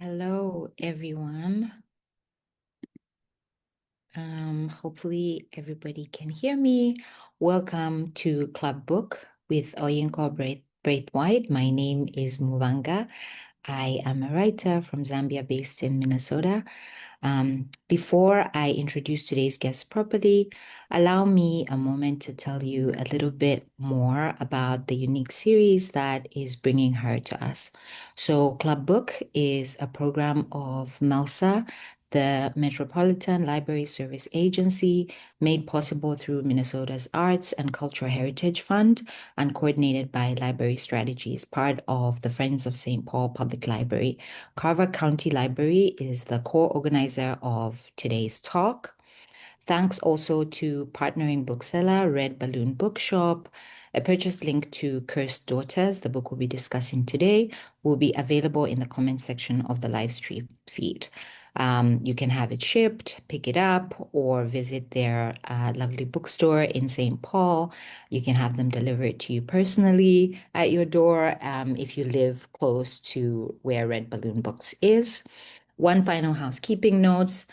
Hello, everyone. Hopefully everybody can hear me. Welcome to Club Book with Oyinkan Braithwaite. My name is Muvanga. I am a writer from Zambia based in Minnesota. Before I introduce today's guest properly, allow me a moment to tell you a little bit more about the unique series that is bringing her to us. So, Club Book is a program of MELSA, the Metropolitan Library Service Agency, made possible through Minnesota's Arts and Cultural Heritage Fund and coordinated by Library Strategies, part of the Friends of St. Paul Public Library. Carver County Library is the co-organizer of today's talk. Thanks also to partnering bookseller Red Balloon Bookshop. A purchase link to Cursed Daughters, the book we'll be discussing today, will be available in the comment section of the live stream feed. You can have it shipped, pick it up, or visit their lovely bookstore in St. Paul. You can have them delivered to you personally at your door if you live close to where Red Balloon Books is. One final housekeeping notes.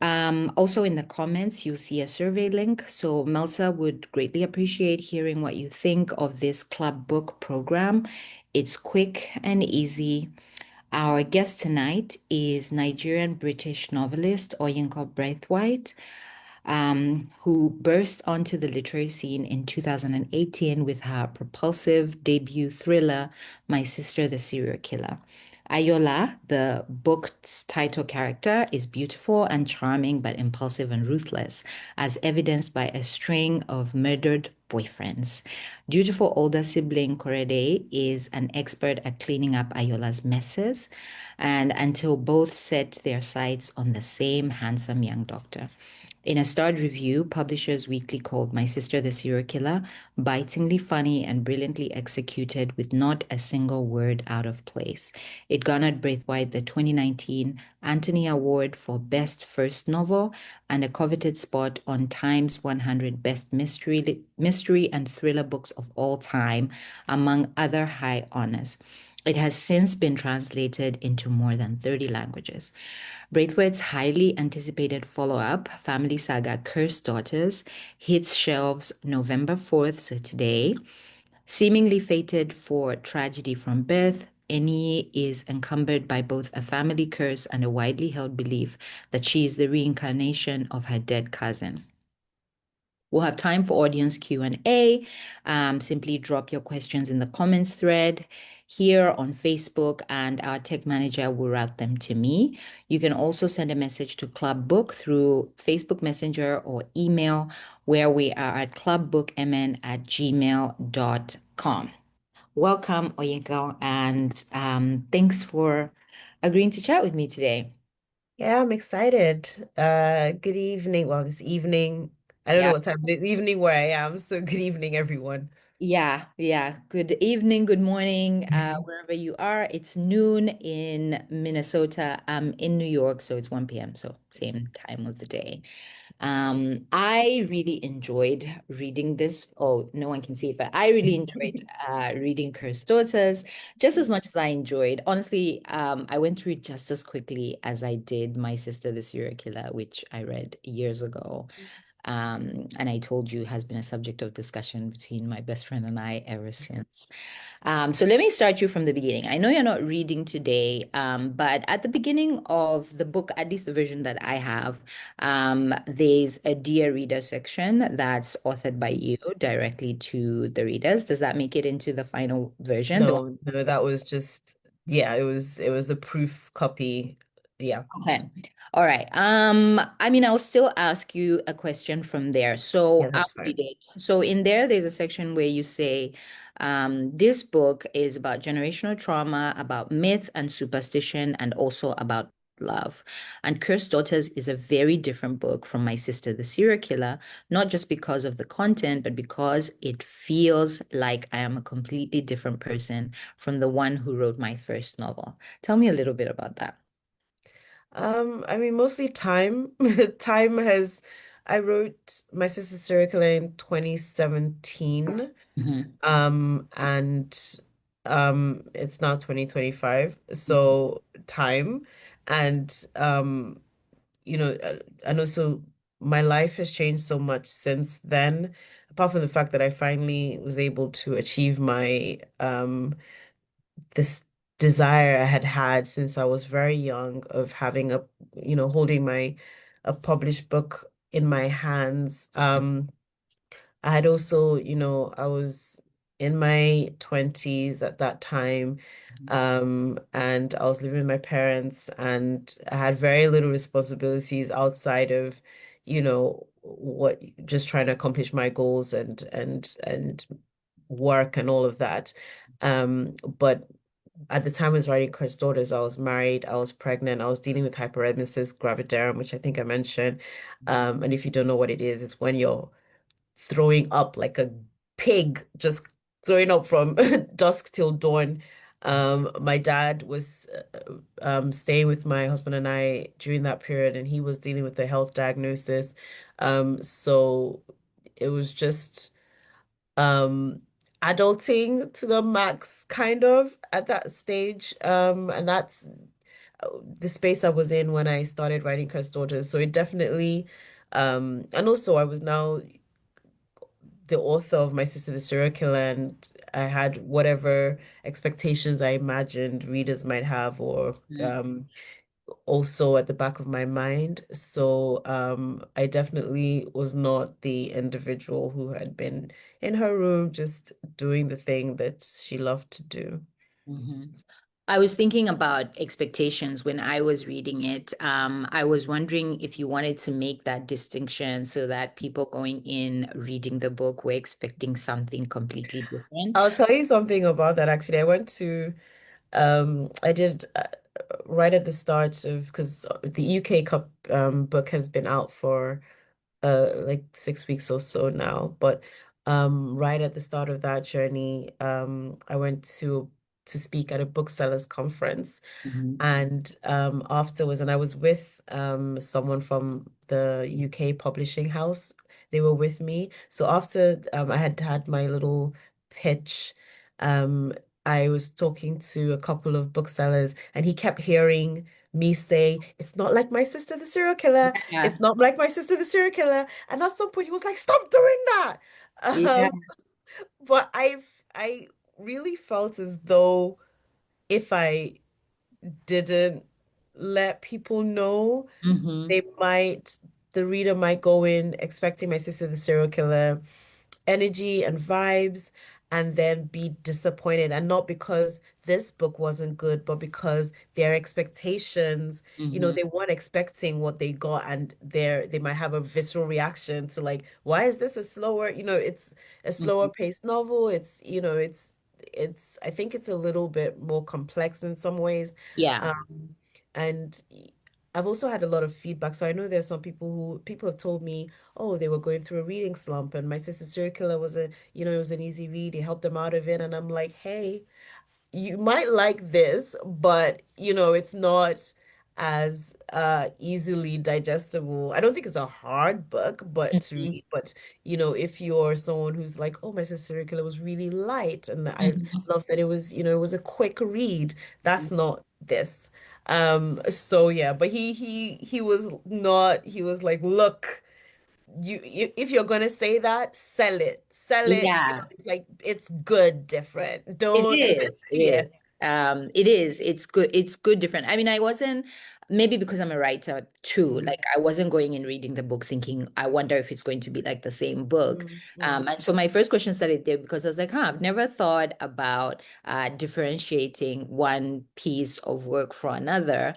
Also in the comments, you'll see a survey link. So Melsa would greatly appreciate hearing what you think of this club book program. It's quick and easy. Our guest tonight is Nigerian British novelist Oyinkan Braithwaite, who burst onto the literary scene in 2018 with her propulsive debut thriller, My Sister the Serial Killer. Ayola, the book's title character, is beautiful and charming, but impulsive and ruthless, as evidenced by a string of murdered boyfriends. Dutiful older sibling Korede is an expert at cleaning up Ayola's messes, and until both set their sights on the same handsome young doctor. In a starred review, Publishers Weekly called My Sister the Serial Killer bitingly funny and brilliantly executed with not a single word out of place. It garnered Braithwaite the 2019 Anthony Award for Best First Novel and a coveted spot on Time's 100 Best Mystery and Thriller Books of All Time, among other high honors. It has since been translated into more than 30 languages. Braithwaite's highly anticipated follow-up, family saga Cursed Daughters, hits shelves November 4th, so today. Seemingly fated for tragedy from birth, Annie is encumbered by both a family curse and a widely held belief that she is the reincarnation of her dead cousin. We'll have time for audience Q&A. Simply drop your questions in the comments thread here on Facebook, and our tech manager will route them to me. You can also send a message to Club Book through Facebook Messenger or email, where we are at clubbookmn@gmail.com. Welcome, Oyinka, and thanks for agreeing to chat with me today. Yeah, I'm excited. Good evening. Well, this evening. I don't know Yeah. what time, the evening where I am. So good evening, everyone. Yeah. Good evening, good morning, Mhm. wherever you are. It's noon in Minnesota. I'm in New York, so it's 1 p.m., so same time of the day. I really enjoyed reading this. Oh, no one can see it, but I really enjoyed reading Cursed Daughters just as much as I enjoyed. Honestly, I went through it just as quickly as I did My Sister the Serial Killer, which I read years ago. And I told you has been a subject of discussion between my best friend and I ever since. So let me start you from the beginning. I know you're not reading today, but at the beginning of the book, at least the version that I have, there's a Dear Reader section that's authored by you directly to the readers. Does that make it into the final version? The No, no, that was just yeah, it was the proof copy. Yeah. Okay. All right. I mean, I'll still ask you a question from there. Yeah, So I'll that's read fine. it. So in there, there's a section where you say, this book is about generational trauma, about myth and superstition, and also about love. And Cursed Daughters is a very different book from My Sister, the Serial Killer, not just because of the content, but because it feels like I am a completely different person from the one who wrote my first novel. Tell me a little bit about that. I mean mostly time. Time has I wrote My Sister's Circle in 2017. Mhm. And It's now 2025, Mhm. so time and and also my life has changed so much since then, apart from the fact that I finally was able to achieve my this desire I had had since I was very young of having holding my a published book in my hands. I had also, I was in my 20s at that time, and I was living with my parents, and I had very little responsibilities outside of, what just trying to accomplish my goals and work and all of that. But at the time I was writing Cursed Daughters, I was married, I was pregnant, I was dealing with hyperemesis gravidarum, which I think I mentioned. And if you don't know what it is, it's when you're throwing up like a pig, just throwing up from dusk till dawn. My dad was staying with my husband and I during that period, and he was dealing with a health diagnosis. So it was just um adulting to the max kind of at that stage. And that's the space I was in when I started writing Cursed Daughters. So it definitely and also I was now the author of My Sister the Serial Killer, and I had whatever expectations I imagined readers might have, or also at the back of my mind. So I definitely was not the individual who had been in her room just doing the thing that she loved to do. Mhm. I was thinking about expectations when I was reading it. I was wondering if you wanted to make that distinction so that people going in reading the book were expecting something completely different. I'll tell you something about that actually. I did right at the start of, because the UK Cup book has been out for like 6 weeks or so now. But right at the start of that journey, I went to speak at a booksellers conference. Mhm. And afterwards, and I was with someone from the UK publishing house. They were with me. So after I had had my little pitch, um, I was talking to a couple of booksellers, and he kept hearing me say, "It's not like my sister, the serial killer. Yeah. It's not like my sister, the serial killer." And at some point, he was like, "Stop doing that." Yeah. Um, but I really felt as though if I didn't let people know, Hmm. they might, the reader might go in expecting my sister, the serial killer, energy and vibes, and then be disappointed. And not because this book wasn't good, but because their expectations, Hmm. they weren't expecting what they got, and they might have a visceral reaction to like, why is this a slower, it's a slower Hmm. paced novel. It's I think it's a little bit more complex in some ways. Yeah. And I've also had a lot of feedback. So I know there's some people have told me, oh, they were going through a reading slump, and My Sister Circular was it was an easy read. It helped them out of it. And I'm like, hey, you might like this, but it's not as easily digestible. I don't think it's a hard book, but to Hmm. read. But if you're someone who's like, oh, My Sister Circular was really light, and I Hmm. love that it was a quick read. That's not this. So yeah, but he was not, he was like, look, if you're gonna say that, sell it. Yeah. It's like it's good, different. It Don't, is. It yeah. is. It is. It's good. It's good, different. I mean, I wasn't, maybe because I'm a writer too, Mm, like I wasn't going and reading the book thinking, I wonder if it's going to be like the same book. mm, mm, And so my first question started there because I was like, huh, I've never thought about differentiating one piece of work for another.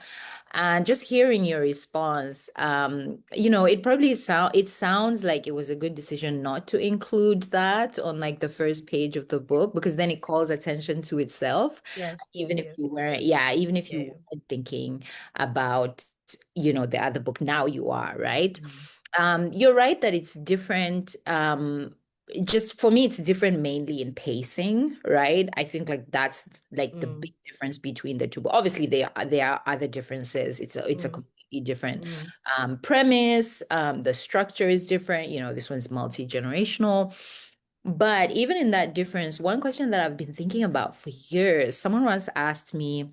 And just hearing your response, it sounds like it was a good decision not to include that on like the first page of the book because then it calls attention to itself. yes, yes, Even if yes. you weren't, yeah, even if Yeah, you yeah. weren't thinking about, the other book, now you are, right? Mm, You're right that it's different. Just for me, it's different mainly in pacing, right? I think like that's like the mm, big difference between the two. But obviously, there are other differences. It's a mm, completely different mm, premise. The structure is different. This one's multi-generational. But even in that difference, one question that I've been thinking about for years, someone once asked me,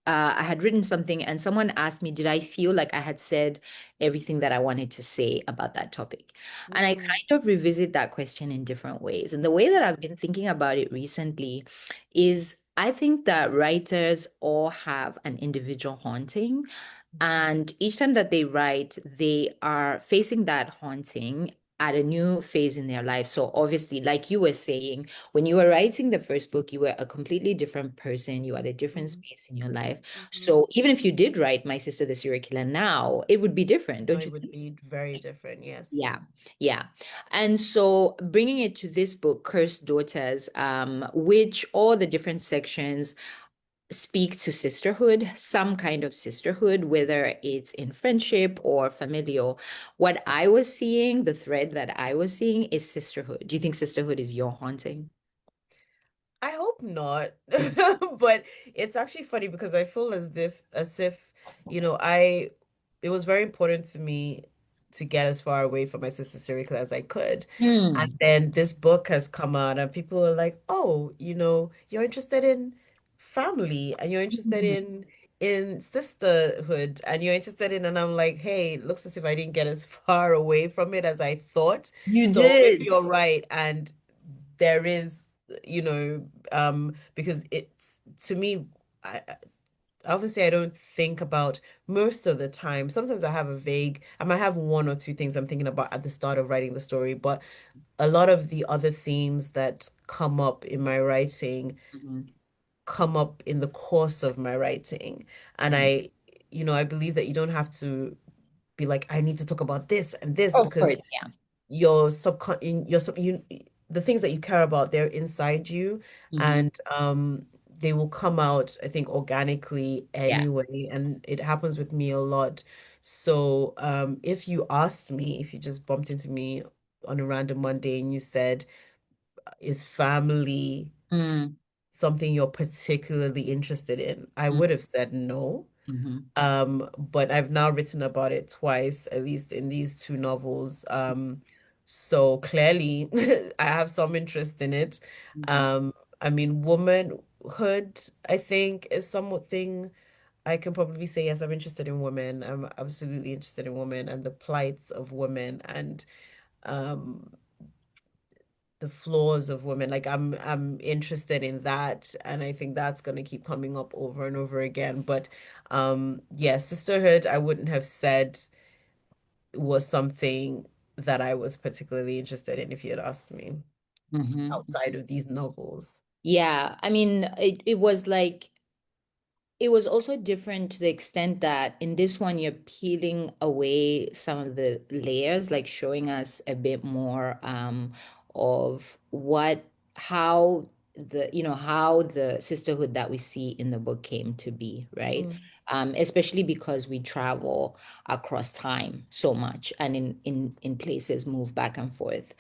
I had written something and someone asked me, did I feel like I had said everything that I wanted to say about that topic? And I Mm, kind of revisit that question in different ways. And the way that I've been thinking about it recently is I think that writers all have an individual haunting. And each time that they write, they are facing that haunting at a new phase in their life. So obviously, like you were saying, when you were writing the first book, you were a completely different person. You had a different mm, space in your life. mhm. So even if you did write My Sister the Serial Killer now, it would be different, No, don't it you would think? be very different, yes. Yeah, yeah. And so bringing it to this book, Cursed Daughters, which all the different sections speak to sisterhood, some kind of sisterhood, whether it's in friendship or familial. What I was seeing, the thread that I was seeing is sisterhood. Do you think sisterhood is your haunting? I hope not. But it's actually funny because I feel as if, it was very important to me to get as far away from my sister Sirikla as I could. And Hmm. then this book has come out and people are like, "Oh, you're interested in family and you're interested Hmm. in sisterhood and you're interested in," and I'm like, "Hey, looks as if I didn't get as far away from it as I thought." You So maybe did. you're right and there is because it's to me, obviously I don't think about most of the time. Sometimes I might have one or two things I'm thinking about at the start of writing the story, but a lot of the other themes that come up in my writing Mhm. come up in the course of my writing. And Mhm. I believe that you don't have to be like, I need to talk about this and this Of because course, yeah. your subcon in your sub you the things that you care about, they're inside you, Hmm. and they will come out, I think, organically Yeah. anyway, and it happens with me a lot. So if you just bumped into me on a random Monday and you said, is family Mm. something you're particularly interested in? I would have said no. Mm-hmm. But I've now written about it twice, at least in these two novels. So clearly I have some interest in it. Hmm. Um, I mean, womanhood, I think, is something I can probably say, yes, I'm interested in women. I'm absolutely interested in women and the plights of women and um the flaws of women. Like I'm interested in that, and I think that's going to keep coming up over and over again. But yeah, sisterhood, I wouldn't have said was something that I was particularly interested in if you had asked me Hmm. outside of these novels. Yeah. I mean, it was like it was also different to the extent that in this one, you're peeling away some of the layers, like showing us a bit more of how how the sisterhood that we see in the book came to be, right? Mm. Especially because we travel across time so much and in places move back and forth.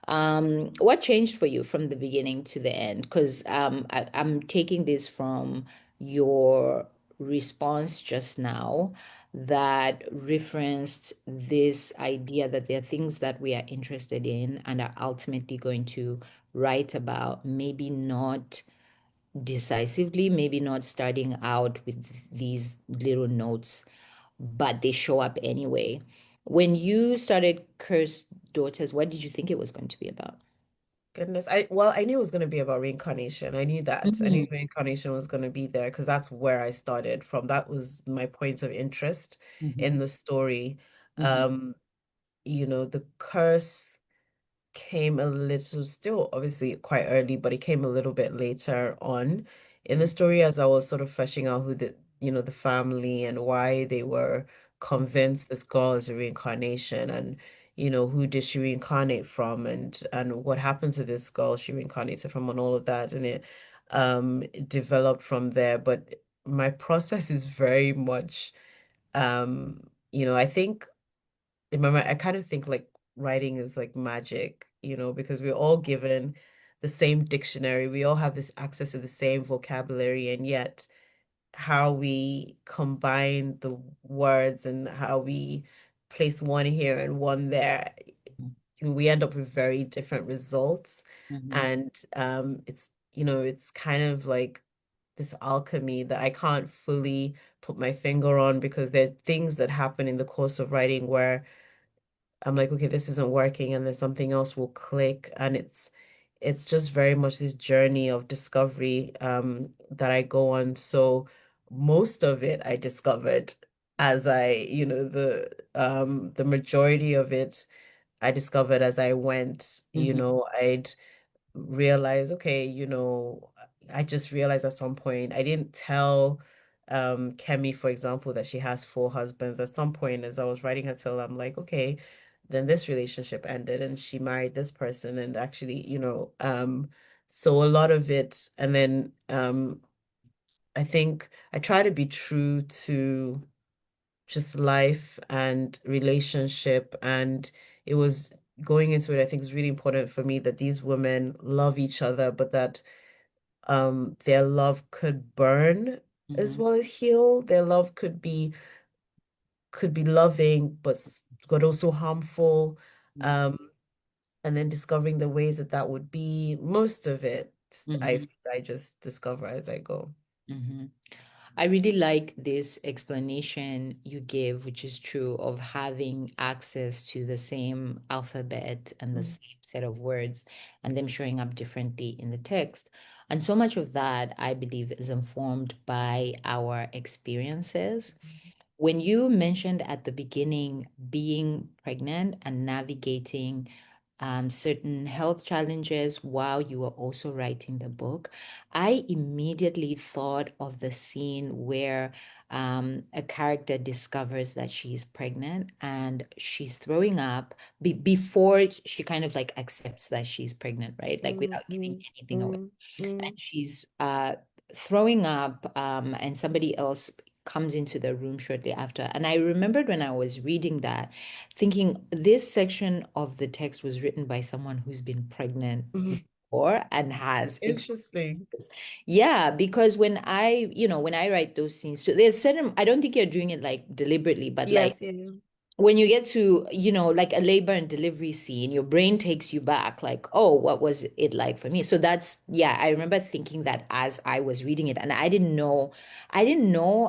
What changed for you from the beginning to the end? Because I'm taking this from your response just now that referenced this idea that there are things that we are interested in and are ultimately going to write about, maybe not decisively, maybe not starting out with these little notes, but they show up anyway. When you started Cursed Daughters, what did you think it was going to be about? Goodness. I knew it was going to be about reincarnation. I knew that. I knew Mm-hmm. reincarnation was going to be there because that's where I started from. That was my point of interest in the story. Mm-hmm. Um, the curse came a little, still obviously quite early, but it came a little bit later on in the story as I was sort of fleshing out who the family and why they were convinced this girl is a reincarnation and who did she reincarnate from and what happened to this girl she reincarnated from and all of that, and it developed from there. But my process is very much I think in my mind, I kind of think like writing is like magic, because we're all given the same dictionary. We all have this access to the same vocabulary, and yet how we combine the words and how we place one here and one there, we end up with very different results. Mm-hmm. And it's, you know, it's kind of like this alchemy that I can't fully put my finger on because there are things that happen in the course of writing where I'm like, okay, this isn't working, and then something else will click, and it's just very much this journey of discovery that I go on. So most of it I discovered as the majority of it I discovered as I went, Mm-hmm. I'd realize, okay, I just realized at some point I didn't tell Kemi, for example, that she has four husbands. At some point, as I was writing her till, I'm like, okay, then this relationship ended and she married this person, and actually, so a lot of it, and then I think I try to be true to just life and relationship. And it was going into it, I think it's really important for me that these women love each other, but that their love could burn as Mm-hmm. well as heal. Their love could be loving, but could also harmful. Um, and then discovering the ways that that would be. Most of it, Mm-hmm. I just discover as I go. Mm-hmm. I really like this explanation you give, which is true, of having access to the same alphabet and the Mm, same set of words and them showing up differently in the text. And so much of that, I believe, is informed by our experiences. When you mentioned at the beginning being pregnant and navigating certain health challenges while you were also writing the book, I immediately thought of the scene where a character discovers that she's pregnant and she's throwing up before she kind of like accepts that she's pregnant, right? Like mm, without giving mm, anything away. mm, And mm, she's throwing up, and somebody else comes into the room shortly after. And I remembered when I was reading that, thinking this section of the text was written by someone who's been pregnant mm. before and has Interesting. experienced this. Yeah, because when I write those scenes, so there's certain, I don't think you're doing it like deliberately, but like Yes, yeah, yeah. when you get to, like a labor and delivery scene, your brain takes you back, like, oh, what was it like for me? So yeah, I remember thinking that as I was reading it. And I didn't know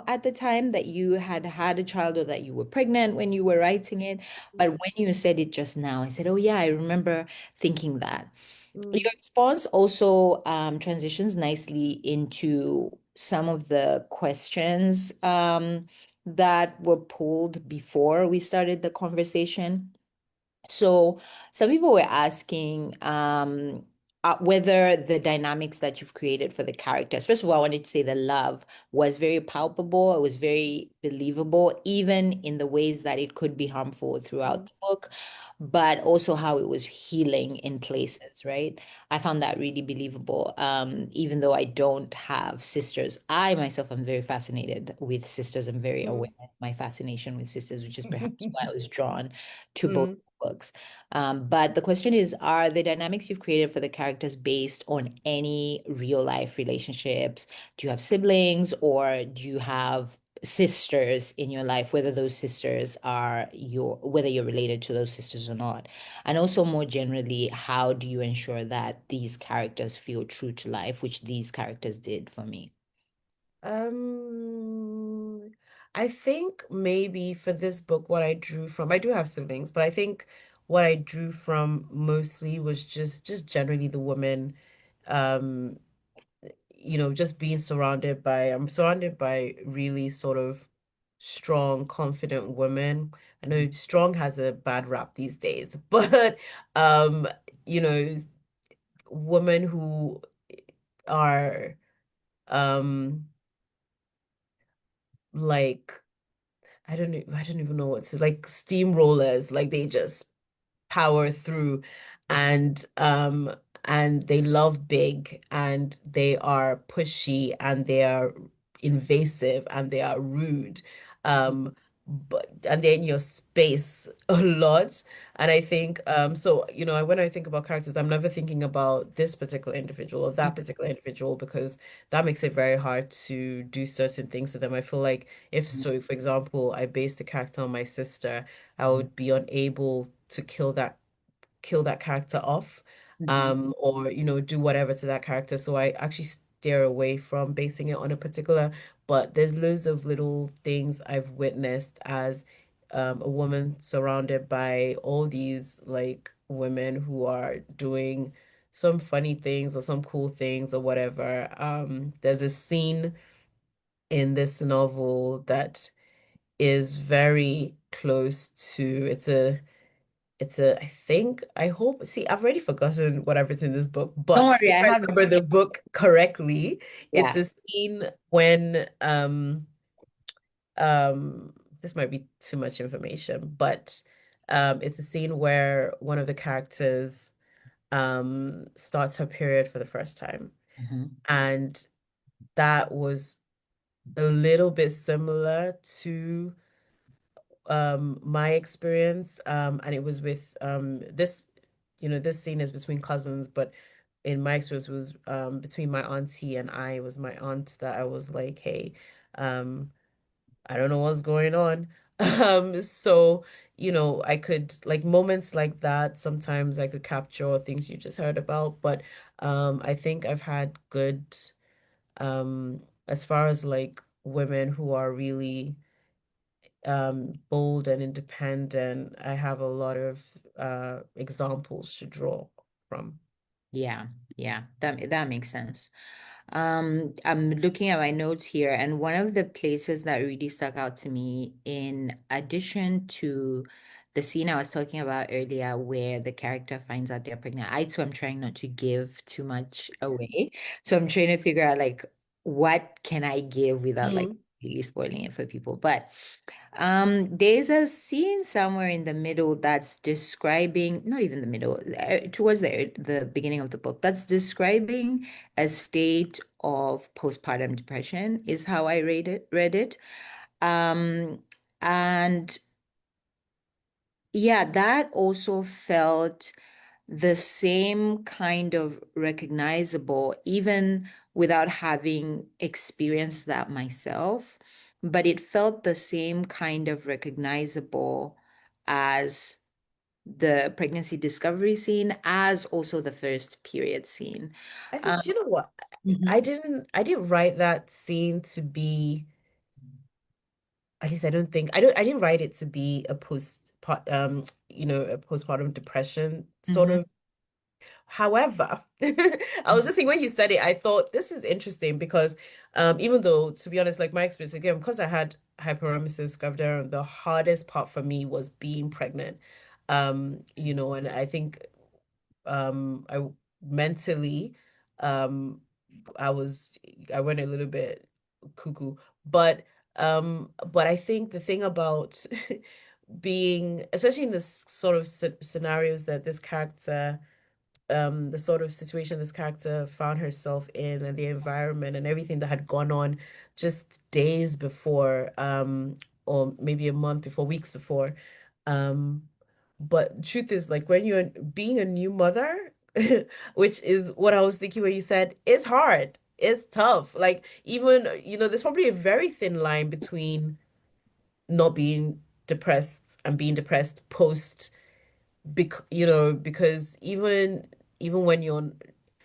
at the time that you had had a child or that you were pregnant when you were writing it. But when you said it just now, I said, oh, yeah, I remember thinking that. Mm, Your response also transitions nicely into some of the questions that were pulled before we started the conversation. So some people were asking whether the dynamics that you've created for the characters. First of all, I wanted to say the love was very palpable. It was very believable, even in the ways that it could be harmful throughout mm, the book, but also how it was healing in places, right? I found that really believable. Even though I don't have sisters, I myself am very fascinated with sisters. I'm very aware mm, of my fascination with sisters, which is perhaps why I was drawn to both mm. books. But the question is, are the dynamics you've created for the characters based on any real life relationships? Do you have siblings or do you have sisters in your life, whether those sisters are whether you're related to those sisters or not? And also more generally, how do you ensure that these characters feel true to life, which these characters did for me? Um, I think maybe for this book, what I drew from, I do have siblings, but I think what I drew from mostly was just generally the women, um, just being I'm surrounded by really sort of strong, confident women. I know strong has a bad rap these days, but um, you know, women who are um like I don't even know what to like steamrollers, like they just power through, and they love big, and they are pushy, and they are invasive, and they are rude, um and they're in your space a lot. And I think so when I think about characters, I'm never thinking about this particular individual or that particular individual, because that makes it very hard to do certain things to them. I feel like if, so for example, I based the character on my sister, I would be unable to kill that kill that character off, Mhm. or do whatever to that character. So I actually steer away from basing it on a particular, but there's loads of little things I've witnessed as a woman surrounded by all these like women who are doing some funny things or some cool things or whatever. There's a scene in this novel that is very close to I think, I hope, see, I've already forgotten what I've written in this book, Don't but worry, if I I have it remember here. the book correctly, it's Yeah. a scene when this might be too much information, but it's a scene where one of the characters starts her period for the first time. Mhm. And that was a little bit similar to my experience, and it was with this, this scene is between cousins, but in my experience was between my auntie and I. It was my aunt that I was like, hey, um I don't know what's going on. So, I could like moments like that, sometimes I could capture things you just heard about, but I think I've had good as far as like women who are really bold and independent, I have a lot of examples to draw from. Yeah, yeah, that makes sense. I'm looking at my notes here, and one of the places that really stuck out to me, in addition to the scene I was talking about earlier, where the character finds out they're pregnant. I too am trying not to give too much away, so I'm trying to figure out like what can I give without like Mm. really spoiling it for people. But there's a scene somewhere in the middle that's describing, not even the middle, towards the beginning of the book, that's describing a state of postpartum depression, is how I read it. Um, and yeah, that also felt the same kind of recognizable, even without having experienced that myself. But it felt the same kind of recognizable as the pregnancy discovery scene, as also the first period scene. I think, Um, do you know what? I mhm, didn't I didn't write that scene to be, at least I didn't write it to be a a postpartum depression sort mhm, of. However, I was just saying when you said it, I thought this is interesting because even though, to be honest, like my experience again, because I had hyperemesis gravidarum, the hardest part for me was being pregnant. And I think I mentally um I was I went a little bit cuckoo, but I think the thing about being, especially in this sort of scenarios that this character the sort of situation this character found herself in and the environment and everything that had gone on just days before, or maybe a month before, weeks before. Um, but the truth is, like, when you're being a new mother, which is what I was thinking when you said it's hard, it's tough. Like, even, there's probably a very thin line between not being depressed and being depressed post, because even when you're,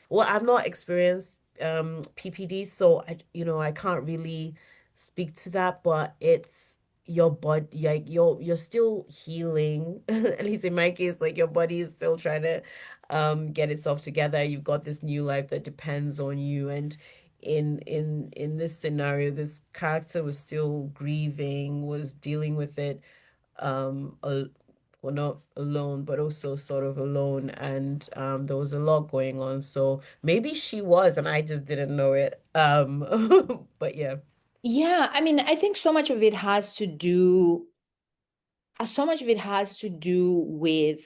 well, I've not experienced PPD, so I can't really speak to that, but it's your body, like you're still healing. At least in my case, like your body is still trying to get itself together. You've got this new life that depends on you, and in this scenario, this character was still grieving, was dealing with it well, not alone, but also sort of alone. And there was a lot going on. So maybe she was, and I just didn't know it. But yeah. yeah, I mean, I think so much of it has to do so much of it has to do with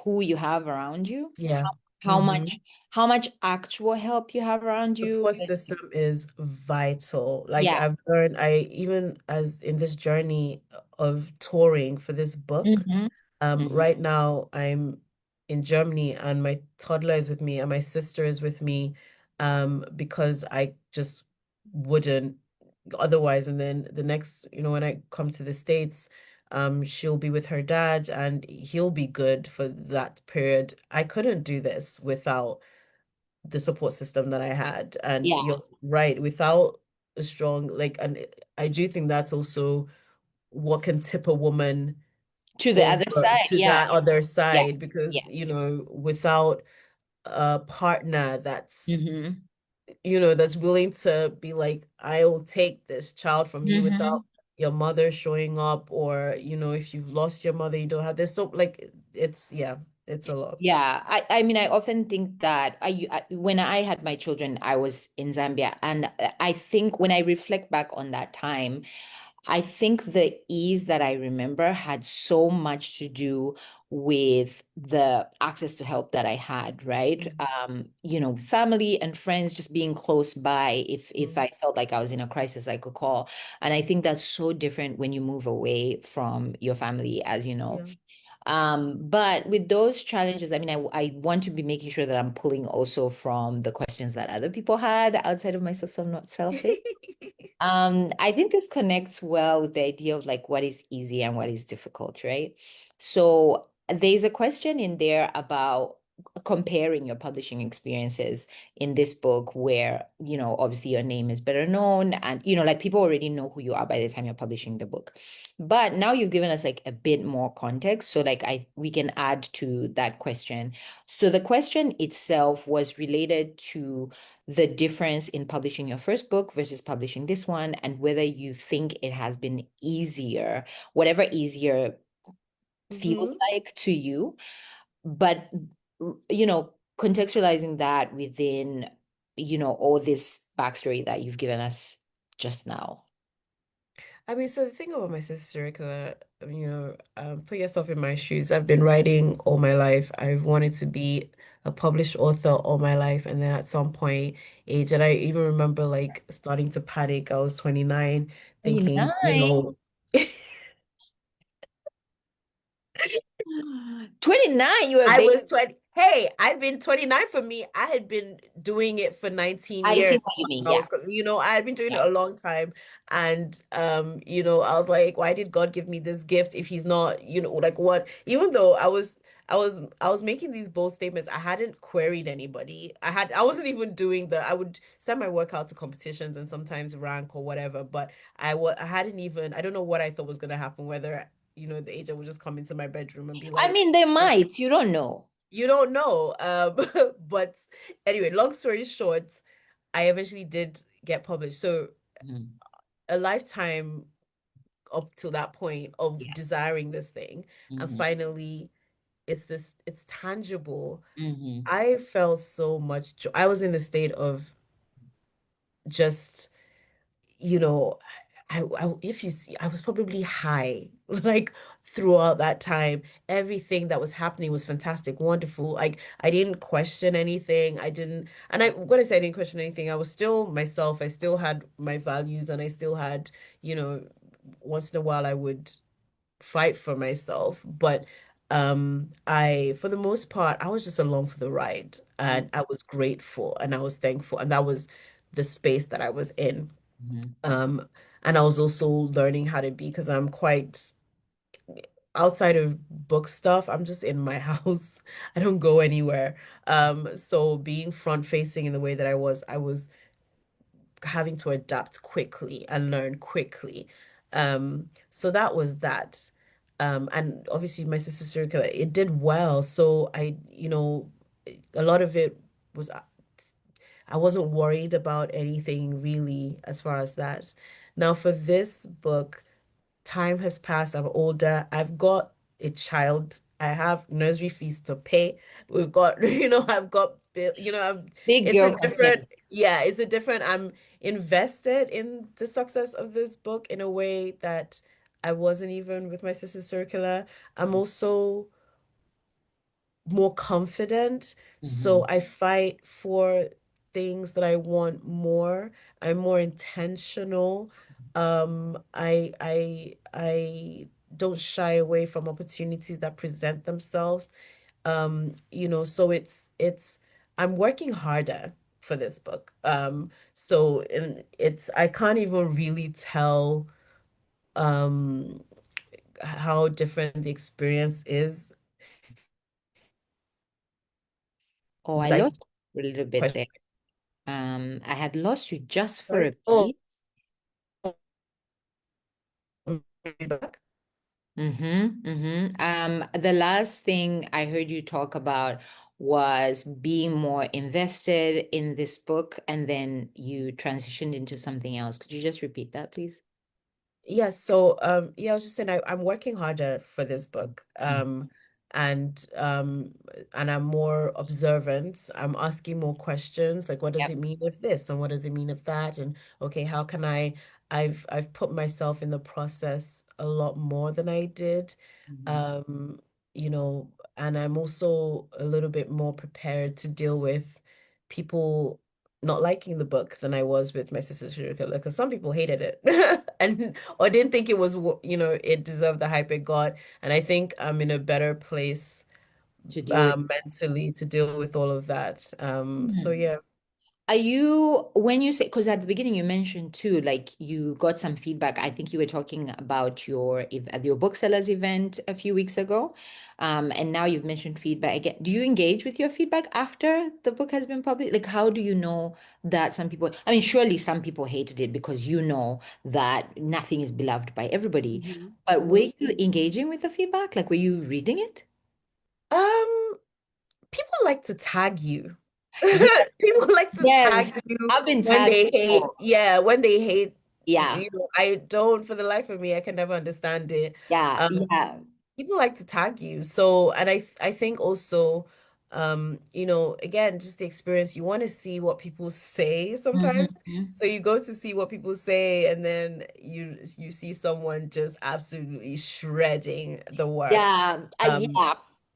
who you have around you, Yeah. how Mm-hmm. much actual help you have around you. Support system is vital. Like Yeah. I've learned, I even as in this journey of touring for this book, Hmm. Hmm. right now I'm in Germany and my toddler is with me and my sister is with me, because I just wouldn't otherwise. And then the next, when I come to the States, she'll be with her dad and he'll be good for that period. I couldn't do this without the support system that I had. And Yeah. you're right, without a strong, like, and I do think that's also what can tip a woman To the over other side. to Yeah. that other Yeah. side Yeah. because, without a partner that's, Mm-hmm. that's willing to be like, I'll take this child from you Mm-hmm. without your mother showing up, or, if you've lost your mother, you don't have this. So, like, yeah, it's a lot. Yeah, I mean, I often think that when I had my children, I was in Zambia, and I think when I reflect back on that time, I think the ease that I remember had so much to do with the access to help that I had, right? Mhm. Family and friends just being close by. If Mhm. I felt like I was in a crisis, I could call. And I think that's so different when you move away from your family, as you know. Yeah. But with those challenges, I mean, I want to be making sure that I'm pulling also from the questions that other people had outside of myself, so I'm not selfish. I think this connects well with the idea of like what is easy and what is difficult, right? So there's a question in there about comparing your publishing experiences in this book where, obviously your name is better known and, like people already know who you are by the time you're publishing the book. But now you've given us like a bit more context. So like we can add to that question. So the question itself was related to the difference in publishing your first book versus publishing this one, and whether you think it has been easier, whatever easier feels Hmm. like to you. But, contextualizing that within, all this backstory that you've given us just now. I mean, so the thing about my sister, put yourself in my shoes. I've been writing all my life. I've wanted to be a published author all my life. And then at some point, age, and I even remember like starting to panic. I was 29, thinking, 29. 29, you're a I was baby. 20. Hey, I've been 29 for me. I had been doing it for 19 I see years. what you mean. I Yeah. was, I had been doing it Yeah. a long time. And I was like, why did God give me this gift if he's not, like what? Even though I was making these bold statements, I hadn't queried anybody. I wasn't even doing I would send my work out to competitions and sometimes rank or whatever, but I hadn't even, I don't know what I thought was gonna happen, whether the agent would just come into my bedroom and be I like, mean, they might, you don't know. you don't know. But anyway, long story short, I eventually did get published. So Mhm. a lifetime up to that point of Yeah. desiring this thing, and Hmm. finally it's tangible. Hmm. I felt so much joy. I was in a state of just you know, if you see, I was probably high like throughout that time. Everything that was happening was fantastic, wonderful. Like I didn't question anything. I didn't, and when I say I didn't question anything, I was still myself. I still had my values, and I still had, you know, once in a while I would fight for myself. But for the most part, I was just along for the ride, and I was grateful, and I was thankful, and that was the space that I was in. Hmm. Um, and I was also learning how to be because I'm quite outside of book stuff, I'm just in my house. I don't go anywhere. So being front facing in the way that I was having to adapt quickly and learn quickly. So that was that. And obviously my sister's circle, it did well. So a lot of it was I wasn't worried about anything really as far as that. Now, for this book, time has passed. I'm older. I've got a child. I have nursery fees to pay. We've got, I've got bill, Big it's a girl different, concern. yeah, it's a different, I'm invested in the success of this book in a way that I wasn't even with my sister's circular. I'm also more confident. So Hmm. I fight for things that I want more. I'm more intentional. I don't shy away from opportunities that present themselves. So it's I'm working harder for this book. So and it's I can't even really tell um how different the experience is. Oh, I Like lost you a little bit question. there. I had lost you just for Sorry. a Oh, beat. back. Mm-hmm, mm-hmm. The last thing I heard you talk about was being more invested in this book, and then you transitioned into something else. Could you just repeat that, please? Yeah, so yeah, I was just saying I'm working harder for this book. Mm. And and I'm more observant. I'm asking more questions, like what does Yep. it mean if this and what does it mean if that? And okay, how can I've put myself in the process a lot more than I did. Mhm. Um, you know, and I'm also a little bit more prepared to deal with people not liking the book than I was with my sister's serial killer because some people hated it and or didn't think it was it deserved the hype it got. And I think I'm in a better place To deal with. mentally to deal with all of that. So Mhm. yeah. Are you, when you say, because at the beginning you mentioned too, like you got some feedback. I think you were talking about at your booksellers event a few weeks ago. And now you've mentioned feedback again. Do you engage with your feedback after the book has been published? Like, how do you know that some people, I mean, surely some people hated it because you know that nothing is beloved by everybody. Mhm. But were Mhm. you engaging with the feedback? Like, were you reading it? Um, People like to tag you. Yes, People like to yes. tag you I've been when tagged they hate. before. Yeah, when they hate. Yeah, I don't, for the life of me, I can never understand it. yeah, Um, yeah. People like to tag you. So, and I think also, again, just the experience, you want to see what people say sometimes. Mhm. So you go to see what people say, and then you see someone just absolutely shredding the work. Um, Yeah.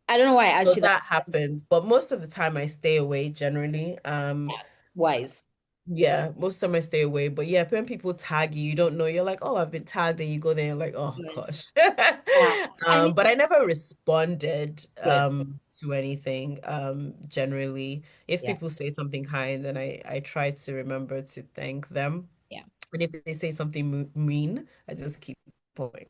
I don't know why I asked so you that. that happens, but most of the time I stay away generally. Yeah, wise. Yeah, most of the time I stay away. But yeah, when people tag you, you don't know. You're like, oh, I've been tagged, and you go there and you're like, oh Yes. gosh. Yeah. I mean, But I never responded good. to anything. Generally, if Yeah. people say something kind, then I try to remember to thank them. Yeah. And if they say something mean, I just keep going.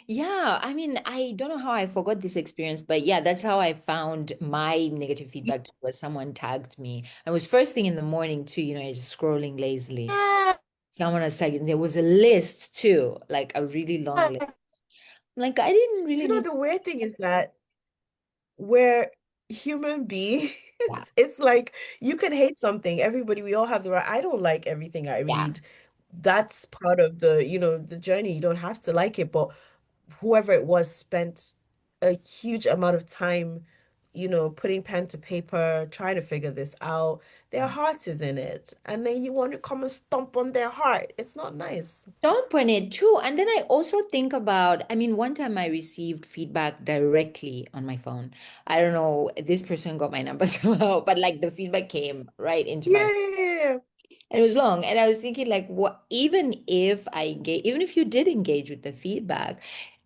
Yeah. I mean, I don't know how I forgot this experience, but yeah, that's how I found my negative feedback was someone tagged me. It was first thing in the morning too, you're just scrolling lazily. Yeah. Someone was tagging. There was a list too, like a really long list. Like I didn't really need The weird thing is that we're human beings. that. It's like you can hate something. Everybody, we all have the right. I don't like everything I Yeah. read. That's part of the journey. You don't have to like it, but whoever it was spent a huge amount of time, putting pen to paper, trying to figure this out. Their heart is in it, and then you want to come and stomp on their heart. It's not nice. Jump on it too. And then I also think about, I mean, one time I received feedback directly on my phone. I don't know, this person got my number somehow, but like the feedback came right into my, Yeah, yeah, yeah, yeah. and it was long. And I was thinking, like, what, even if I engage, even if you did engage with the feedback,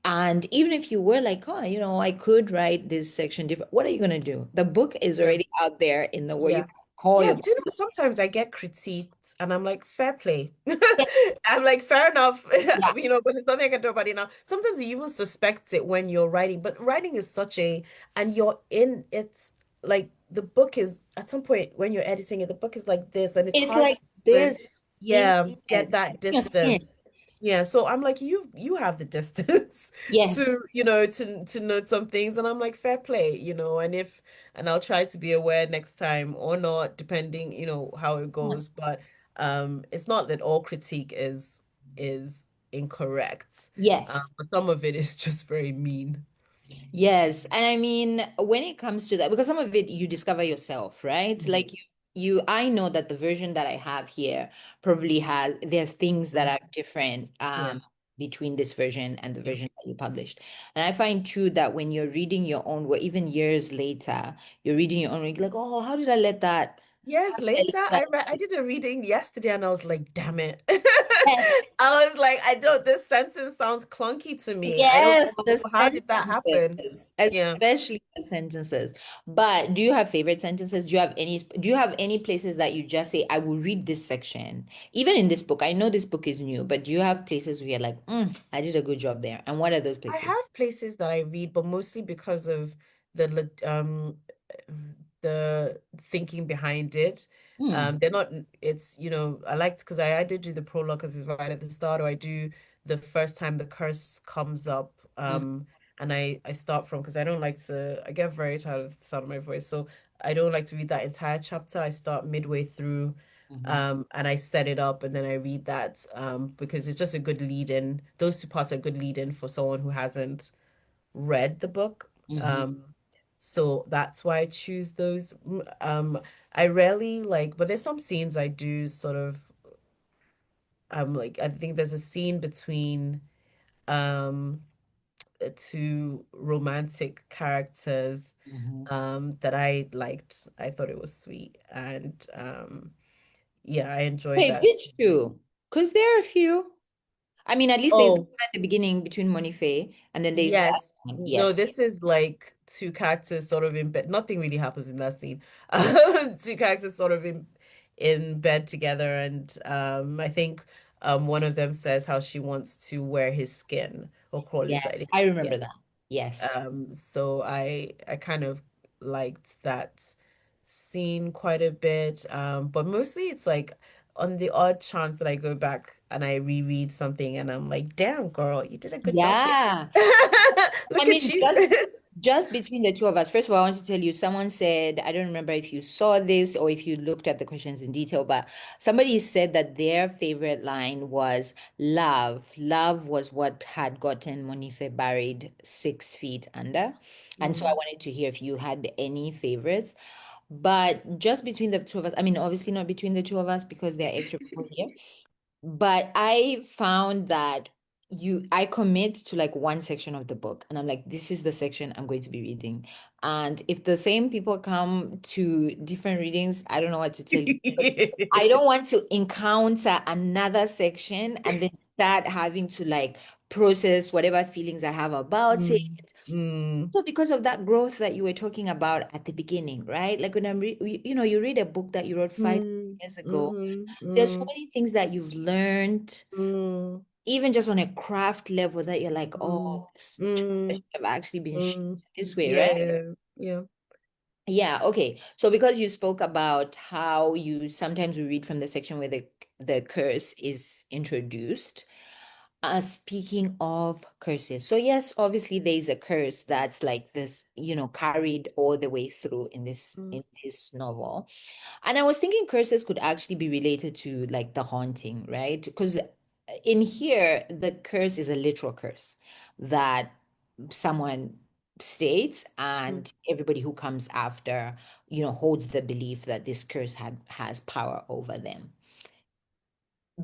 and even if you were like, oh, I could write this section different, what are you going to do? The book is Yeah. already out there in the world. You Yeah. can call Yeah, your, do you know, sometimes I get critiqued and I'm like, fair play. yeah, I'm like, fair enough. yeah. But there's nothing I can do about it now. Sometimes you even suspect it when you're writing, but writing is and you're in it, like the book is, at some point when you're editing it, the book is like this, and it's It's hard like to, this thing, yeah, get that your skin. distance. Yeah, so I'm like, you have the distance Yes. to note some things, and I'm like, fair play, and I'll try to be aware next time or not, depending, how it goes. But it's not that all critique is incorrect. Yes. But some of it is just very mean. Yes. And I mean, when it comes to that, because some of it you discover yourself, right? Mhm. Like I know that the version that I have here probably there's things that are different Yeah, between this version and the yeah, version that you published. And I find too that when you're reading your own work, even years later, you're reading your own work, you're like, oh, how did I let that Years later, I Yes. did a reading yesterday and I was like, damn it. Yes. I was like, I don't, this sentence sounds clunky to me. I don't Yes, the know. How did that happen? sentences, Yeah. especially the sentences. But do you have favorite sentences? Do you have any places that you just say, I will read this section? Even in this book, I know this book is new, but do you have places where you're like, I did a good job there? And what are those I places? have places that I read, but mostly because of the the thinking behind it. Hmm. They're not. It's I liked because I did do the prologue because it's right at the start, or I do the first time the curse comes up. Mm, And I start from because I don't like to. I get very tired of the sound of my voice, so I don't like to read that entire chapter. I start midway through. mhm, And I set it up and then I read that because it's just a good lead in. Those two parts are a good lead in for someone who hasn't read the book. mhm, So that's why I choose those. I rarely like, but there's some scenes I do sort of like I think there's a scene between um two romantic characters mhm. that I liked. I thought it was sweet and yeah, I enjoyed Wait, that which scene. two? Because there are a few. I mean, at least there's the Oh, one at the beginning between Monife, and then there's the other yes. one. No, Yes. this is like two characters sort of in bed. Nothing really happens in that scene. Two characters sort of in bed together, and I think one of them says how she wants to wear his skin or crawl inside Yes, his I remember skin. that. Yes. So I kind of liked that scene quite a bit. But mostly it's like on the odd chance that I go back and I reread something and I'm like, damn, girl, you did a good job here. Yeah. I Look at mean, you. just between the two of us, first of all, I want to tell you, someone said, I don't remember if you saw this or if you looked at the questions in detail, but somebody said that their favorite line was love. Love was what had gotten Monife buried 6 feet under. And so I Mm. wanted to hear if you had any favorites. But just between the two of us, I mean, obviously not between the two of us because there are extra people here. But I found that I commit to like one section of the book, and I'm like, this is the section I'm going to be reading. And if the same people come to different readings, I don't know what to tell you because I don't want to encounter another section and then start having to like process whatever feelings I have about it. Mm, mm, So because of that growth that you were talking about at the beginning, right? Like when you read a book that you wrote five mm, years ago, mm, there's so mm, many things that you've learned, mm, even just on a craft level, that you're like, mm, oh, this mm, should have actually been shaped mm. this way, Yeah, right? yeah, yeah. Yeah, okay. So because you spoke about how you sometimes we read from the section where the curse is introduced. Speaking of curses, so yes, obviously there's a curse that's like this, carried all the way through in this Mm, in this novel. And I was thinking curses could actually be related to like the haunting, right? Because in here, the curse is a literal curse that someone states, mm. and everybody who comes after, holds the belief that this curse has power over them.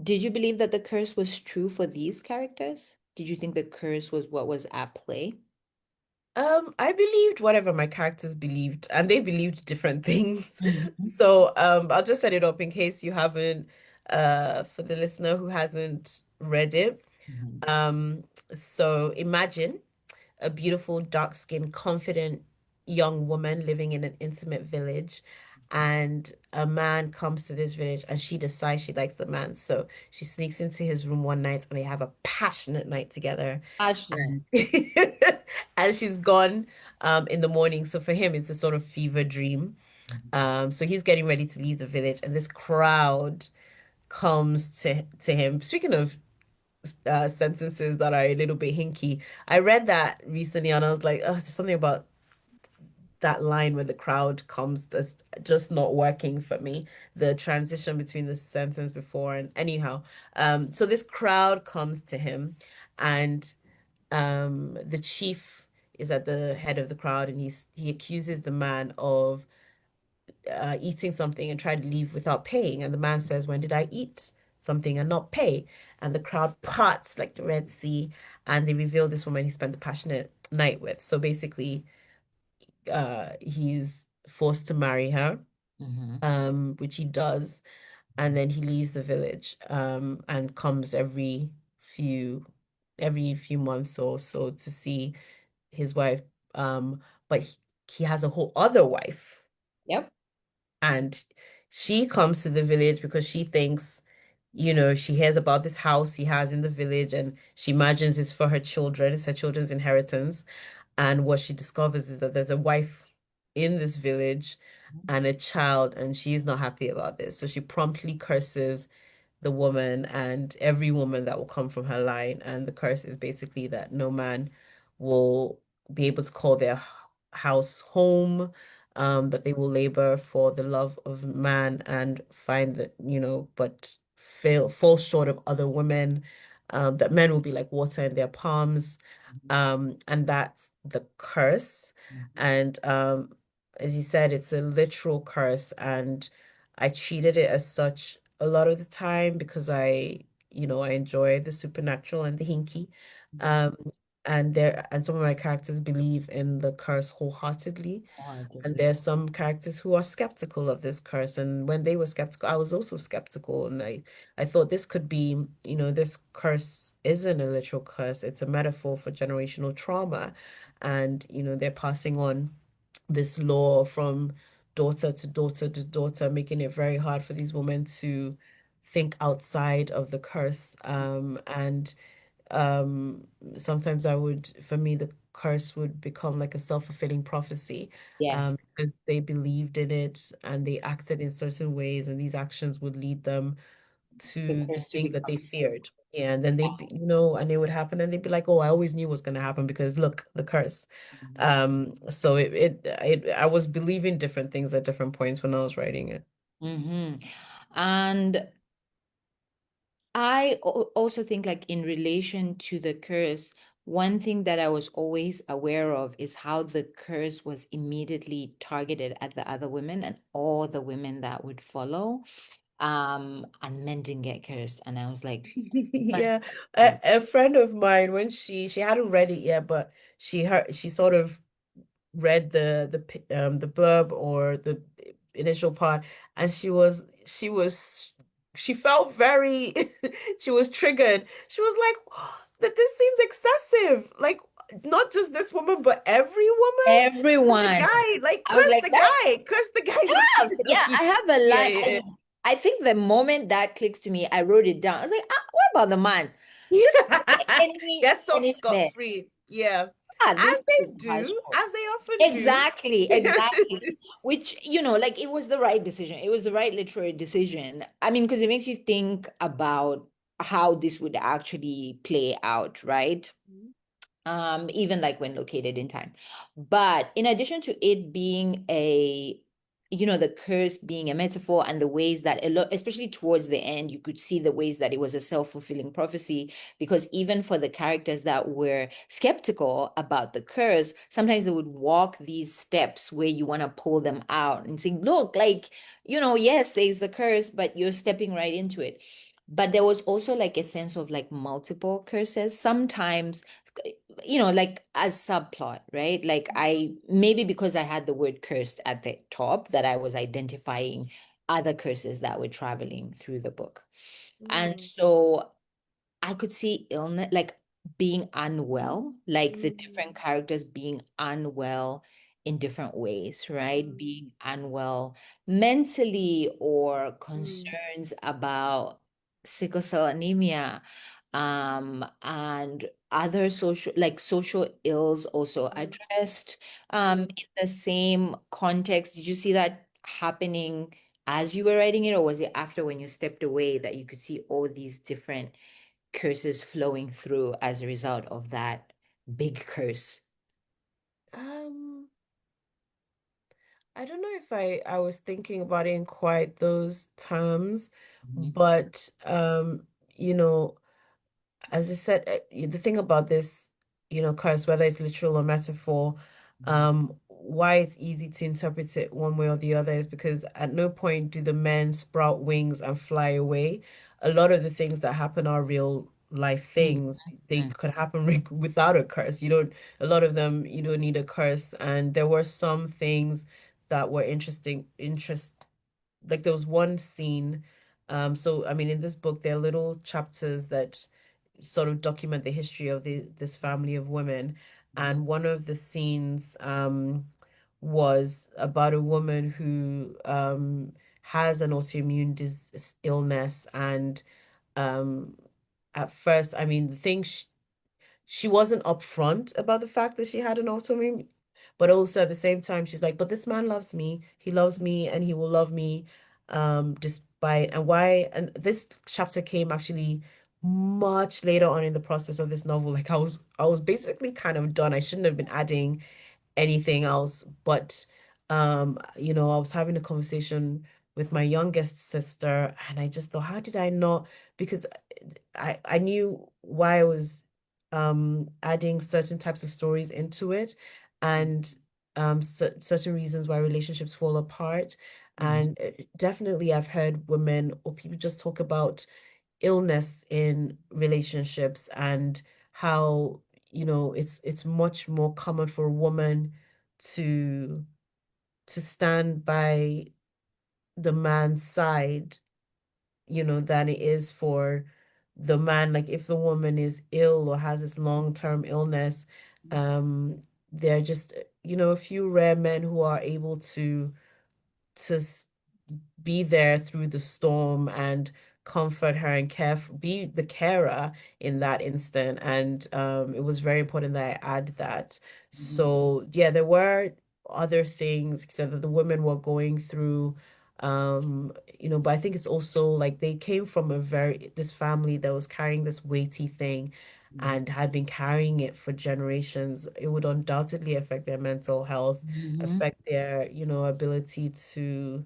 Did you believe that the curse was true for these characters? Did you think the curse was what was at play? I believed whatever my characters believed, and they believed different things. Mhm. So, I'll just set it up in case you haven't, for the listener who hasn't read it. Mhm. Um, so imagine a beautiful, dark-skinned, confident young woman living in an intimate village. And a man comes to this village and she decides she likes the man. So she sneaks into his room one night and they have a passionate night together. Passionate. And, and she's gone in the morning. So for him, it's a sort of fever dream. So he's getting ready to leave the village, and this crowd comes to him. Speaking of sentences that are a little bit hinky. I read that recently and I was like, oh, there's something about that line where the crowd comes that's just not working for me. The transition between the sentence before and anyhow. So this crowd comes to him and the chief is at the head of the crowd and he accuses the man of eating something and tried to leave without paying. And the man says, when did I eat something and not pay? And the crowd parts like the Red Sea and they reveal this woman he spent the passionate night with. So basically, he's forced to marry her. Mm-hmm. which he does, and then he leaves the village, and comes few every few months or so to see his wife. But he has a whole other wife, Yep. and she comes to the village because she thinks, she hears about this house he has in the village, and she imagines it's for her children, it's her children's inheritance. And what she discovers is that there's a wife in this village and a child, and she's not happy about this. So she promptly curses the woman and every woman that will come from her line. And the curse is basically that no man will be able to call their house home, that they will labor for the love of man and find that, but fall short of other women, that men will be like water in their palms. And that's the curse. And as you said, it's a literal curse, and I treated it as such a lot of the time because I enjoy the supernatural and the hinky. Um, and some of my characters believe in the curse wholeheartedly. And Wholeheartedly. there's some characters who are skeptical of this curse. And when they were skeptical, I was also skeptical. And I thought this could be, this curse isn't a literal curse. It's a metaphor for generational trauma. And, they're passing on this law from daughter to daughter to daughter, making it very hard for these women to think outside of the curse. And um, sometimes for me, the curse would become like a self-fulfilling prophecy, Yes. because they believed in it and they acted in certain ways, and these actions would lead them The to the curse to thing that they become true. feared. Yeah, and then and it would happen, and they'd be like, "Oh, I always knew it was going to happen because look, the curse." So I was believing different things at different points when I was writing it. Mm-hmm. And also think like in relation to the curse, one thing that I was always aware of is how the curse was immediately targeted at the other women and all the women that would follow. And men didn't get cursed. And I was like, Yeah, fantastic. a friend of mine, when she hadn't read it yet, but she sort of read the blurb or the initial part, and she felt very she was triggered. She was like, that this seems excessive. Like, not just this woman, but every woman. And the Everyone. guy, like, I was like, that's curse the guy literally. yeah, I have a Yeah, line. yeah, I think the moment that clicks to me, I wrote it down. I was like, what about the man? Just take yeah. any Gets off punishment. scot-free. Yeah. Ah, As this is they harsh. do, as they often do. Exactly, exactly. Which, like it was the right decision. It was the right literary decision. I mean, because it makes you think about how this would actually play out, right? Even like when located in time. But in addition to it being the curse being a metaphor and the ways that a lot, especially towards the end, you could see the ways that it was a self-fulfilling prophecy. Because even for the characters that were skeptical about the curse, sometimes they would walk these steps where you want to pull them out and say, look, like, yes, there's the curse, but you're stepping right into it. But there was also like a sense of like multiple curses. Sometimes like as subplot, right? Like I maybe because I had the word cursed at the top that I was identifying other curses that were traveling through the book. And Mm, so I could see illness, like being unwell, like the different mm, characters being unwell in different ways, right? mm, Being unwell mentally or mm, concerns about sickle cell anemia, and other social ills also mm, addressed mm. in the same context. Did you see that happening as you were writing it, or was it after when you stepped away that you could see all these different curses flowing through as a result of that big curse? Um, I don't know if I was thinking about it in quite those terms, Mhm. but you know, as I said, the thing about this, curse, whether it's literal or metaphor, Mhm. why it's easy to interpret it one way or the other is because at no point do the men sprout wings and fly away. A lot of the things that happen are real life Mhm. things. They Mhm. could happen without a curse. A lot of them, you don't need a curse. And there were some things that were like there was one scene. So I mean, in this book, there are little chapters that sort of document the history of this family of women. And one of the scenes was about a woman who has an autoimmune dis illness. And um, at first, I mean, the thing she wasn't upfront about the fact that she had an autoimmune, but also at the same time, she's like, but this man loves me. He loves me and he will love me despite and why. And this chapter came actually much later on in the process of this novel. Like I was basically kind of done. I shouldn't have been adding anything else. But I was having a conversation with my youngest sister, and I just thought, how did I not? Because I knew why I was adding certain types of stories into it, and certain reasons why relationships fall apart. And definitely, I've heard women or people just talk about illness in relationships and how, it's much more common for a woman to stand by the man's side, than it is for the man. Like if the woman is ill or has this long-term illness, um, there are just, a few rare men who are able to be there through the storm and comfort her and be the carer in that instant. And it was very important that I add that. So yeah, there were other things except that the women were going through, but I think it's also like they came from this family that was carrying this weighty thing and had been carrying it for generations. It would undoubtedly affect their mental health, affect their, ability to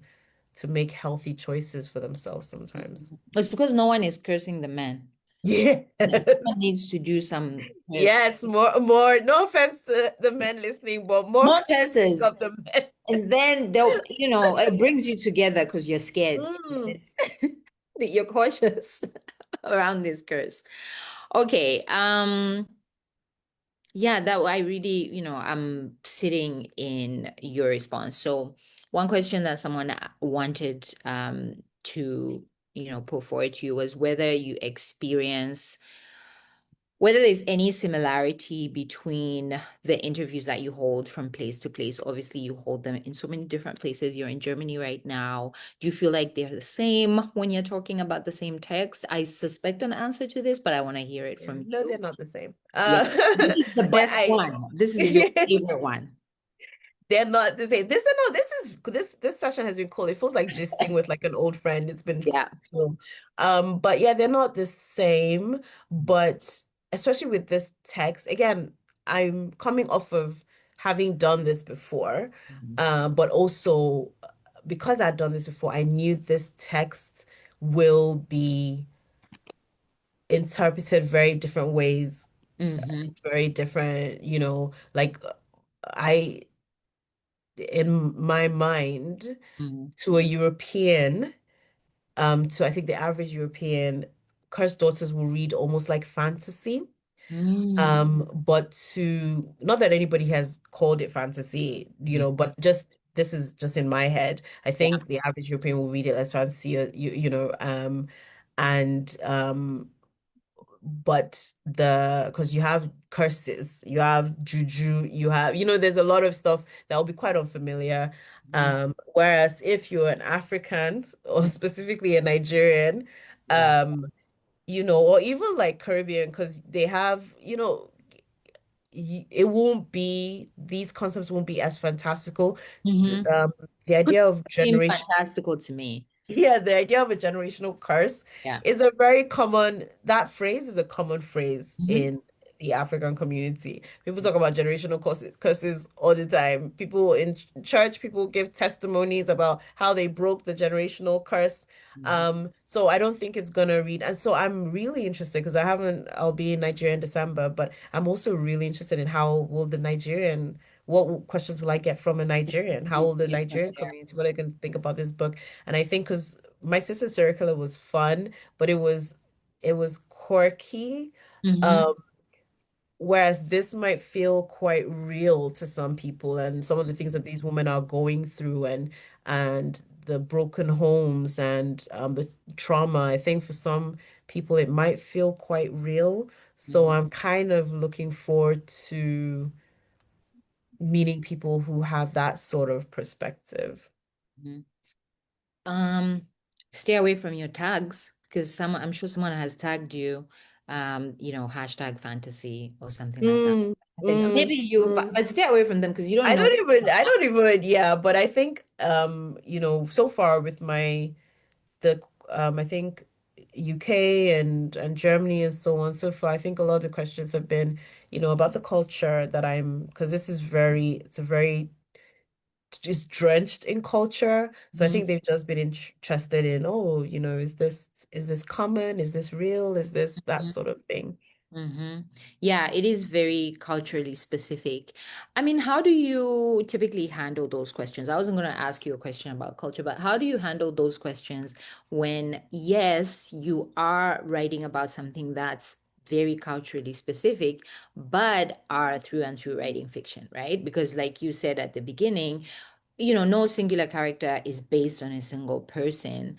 make healthy choices for themselves sometimes. It's because no one is cursing the man. Yes. Someone needs to do some curse. Yes, more, no offense to the men listening, but more More cursing curses. of the men. And then they'll, it brings you together because you're scared. Mm. You're cautious around this curse. Okay. Yeah, that I really, I'm sitting in your response. So one question that someone wanted to, put forward to you was whether you experience whether there's any similarity between the interviews that you hold from place to place. Obviously, you hold them in so many different places. You're in Germany right now. Do you feel like they're the same when you're talking about the same text? I suspect an answer to this, but I want to hear it Yeah, from no, you. they're not the same. Yeah. This is the They- best I one. This is your favorite one. they're not the same. This session has been cool. It feels like gisting with like an old friend. It's been Yeah. cool. But yeah, they're not the same. But especially with this text, again, I'm coming off of having done this before. Mhm. But also because I'd done this before, I knew this text will be interpreted very different ways, Mm-hmm. very different, like I in my mind, Mm-hmm. to a European, to I think the average European, Cursed Daughters will read almost like fantasy. Mm-hmm. But to not that anybody has called it fantasy, but just this is just in my head. I Yeah. think the average European will read it as fantasy, and but because you have curses, you have juju, there's a lot of stuff that will be quite unfamiliar. Whereas if you're an African or specifically a Nigerian, Yeah. or even like Caribbean, because they have, it won't be, these concepts won't be as fantastical. The, Mm-hmm. um, the idea of Seems generation fantastical to me. yeah, the idea of a generational curse Yeah. is a very common, that phrase is a common phrase Mm-hmm. in the African community. People talk about generational curses all the time. People in church, people give testimonies about how they broke the generational curse. So I don't think it's gonna read. And so I'm really interested because I'll be in Nigeria in December, but I'm also really interested in what questions will I get from a Nigerian? How will the Yeah, from Nigerian there. community, what I can think about this book? And I think because my sister's serial killer was fun, but it was quirky. Mm-hmm. Um, Whereas this might feel quite real to some people, and some of the things that these women are going through, and the broken homes and the trauma. I think for some people it might feel quite real. So Mhm. I'm kind of looking forward to meeting people who have that sort of perspective. Mhm. Um, Stay away from your tags because I'm sure someone has tagged you, hashtag fantasy or something like that. Mm, Then maybe mm. but stay away from them because you don't know. I don't even, yeah, but I think, so far with the, I think UK and Germany and so on, so far, I think a lot of the questions have been, about the culture that because this is it's a very, just drenched in culture. So I Mhm. think they've just been interested in, oh, is this common? Is this real? Is this that sort of thing? Mm-hmm. Yeah, it is very culturally specific. I mean, how do you typically handle those questions? I wasn't going to ask you a question about culture, but how do you handle those questions when, yes, you are writing about something that's very culturally specific, but are through and through writing fiction, right? Because, like you said at the beginning, no singular character is based on a single person.